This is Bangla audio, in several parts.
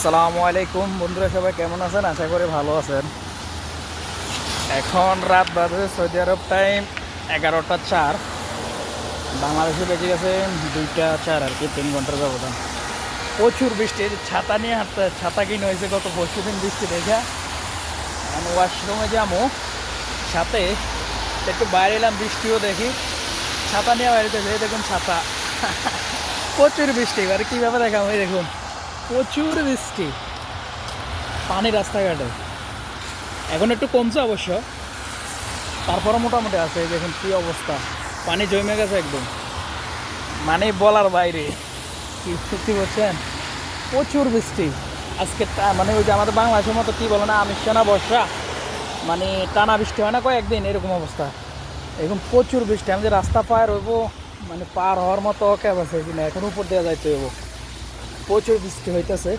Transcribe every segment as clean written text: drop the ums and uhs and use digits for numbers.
আসসালামু আলাইকুম বন্ধুরা, সবাই কেমন আছেন? আশা করি ভালো আছেন। এখন রাত বাজে সৌদি আরব টাইম 11টা 4। বাংলাদেশে বেজে গেছে 2টা 4 আর কি, 3 ঘন্টার ব্যবধান। প্রচুর বৃষ্টি, ছাতা নিয়ে হাঁটতে, ছাতা কিনে হয়েছে গত পরশু দিন বৃষ্টি দেখা। আমি ওয়াশরুমে যাবো, সাথে একটু বাইরে এলাম, বৃষ্টিও দেখি, ছাতা নিয়ে বাইরে যাই, দেখুন ছাতা। প্রচুর বৃষ্টি, এবার কীভাবে দেখাবো? এই দেখুন প্রচুর বৃষ্টি, পানি রাস্তাঘাটে। এখন একটু কমছে অবশ্য, তারপরে মোটামুটি আছে। দেখুন কী অবস্থা, পানি জমে গেছে একদম, মানে বলার বাইরে। কি সত্যি বলছেন, প্রচুর বৃষ্টি আজকে। মানে ওই যে আমাদের বাংলাদেশের মতো কী বলে না, আমিষ না বর্ষা, মানে টানা বৃষ্টি হয় না কয়েকদিন, এরকম অবস্থা। এখন প্রচুর বৃষ্টি, আমি যে রাস্তা পার হইব, মানে পার হওয়ার মতো ক্যাব আছে কিনা, এখন উপর দেওয়া যাইতে হইব। প্রচুর বৃষ্টি হইতেছে।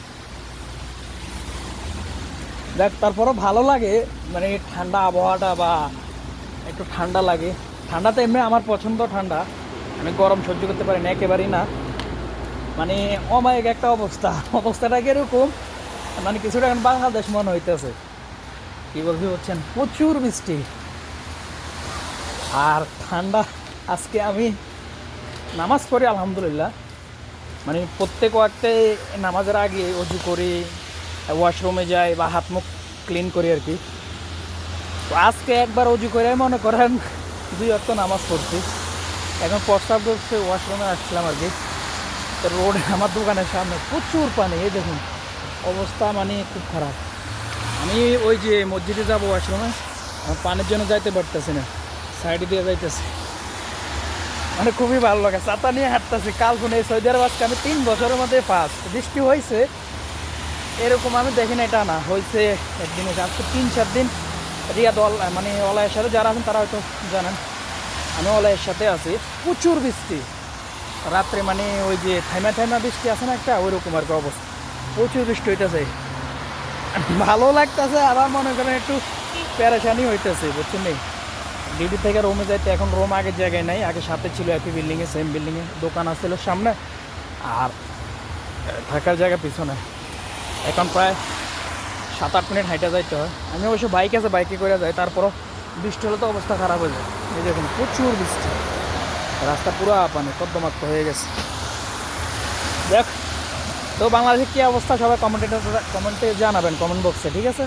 দেখ, তারপরও ভালো লাগে, মানে ঠান্ডা আবহাওয়াটা, বা একটু ঠান্ডা লাগে। ঠান্ডাতে এমনি আমার পছন্দ ঠান্ডা, আমি গরম সহ্য করতে পারি না একেবারেই না। মানে অমায়িক একটা অবস্থাটা কীরকম, মানে কিছুটা এখন বাংলাদেশ মনে হইতেছে। কী বলবি হচ্ছেন, প্রচুর বৃষ্টি আর ঠান্ডা। আজকে আমি নামাজ পড়ি আলহামদুলিল্লাহ, মানে প্রত্যেক ওয়াক্তে নামাজের আগে অজু করি, ওয়াশরুমে যাই বা হাত মুখ ক্লিন করি আর কি। তো আজকে একবার অজু করে মনে করেন 2 ওয়াক্ত নামাজ পড়ছি। এখন প্রস্তাব করছে, ওয়াশরুমে আসছিলাম আর কি। তো রোডে আমার দোকানের সামনে প্রচুর পানি, এই দেখুন অবস্থা, মানে খুব খারাপ। আমি ওই যে মসজিদে যাবো ওয়াশরুমে, আমার পানির জন্য যাইতে পারতেছি না, সাইডে দিয়ে যাইতেছি। মানে খুবই ভালো লাগে, ছাতা নিয়ে হাঁটতেছি। কাল শুনে সৌদি আরব আজকে আমি 3 বছরের মধ্যে ফার্স্ট বৃষ্টি হয়েছে এরকম আমি দেখি না, এটা না হয়েছে একদিন, আজকে 3-4 দিন। রিয়াদ মানে ওলাইয়ের সাথে যারা আছেন তারা হয়তো জানেন, আমি ওলাইয়ের সাথে আছি। প্রচুর বৃষ্টি রাত্রে, মানে ওই যে থাইমা বৃষ্টি আছে না একটা, ওই রকম আর কি অবস্থা। প্রচুর বৃষ্টি হইতেছে, ভালো লাগতেছে, আবার মনে করেন একটু প্যারেশানি হইতেছে, বুঝছেন নি। ডিউটি থেকে রুমে যাইতে, এখন রুম আগের জায়গায় নাই, আগে সাথে ছিল একই বিল্ডিংয়ে, সেম বিল্ডিংয়ে, দোকান আসছিল সামনে আর থাকার জায়গা পিছনে। এখন প্রায় 7-8 মিনিট হাইটা যাইতে হয়। আমি অবশ্য বাইক আছে, বাইকে করে যাই, তারপরও বৃষ্টি হলে তো অবস্থা খারাপ হয়ে যায়। এই দেখুন প্রচুর বৃষ্টি, রাস্তা পুরো পানি কর্দমাক্ত হয়ে গেছে। দেখ, তো বাংলাদেশে কী অবস্থা সবাই কমেন্টে জানাবেন, কমেন্ট বক্সে, ঠিক আছে।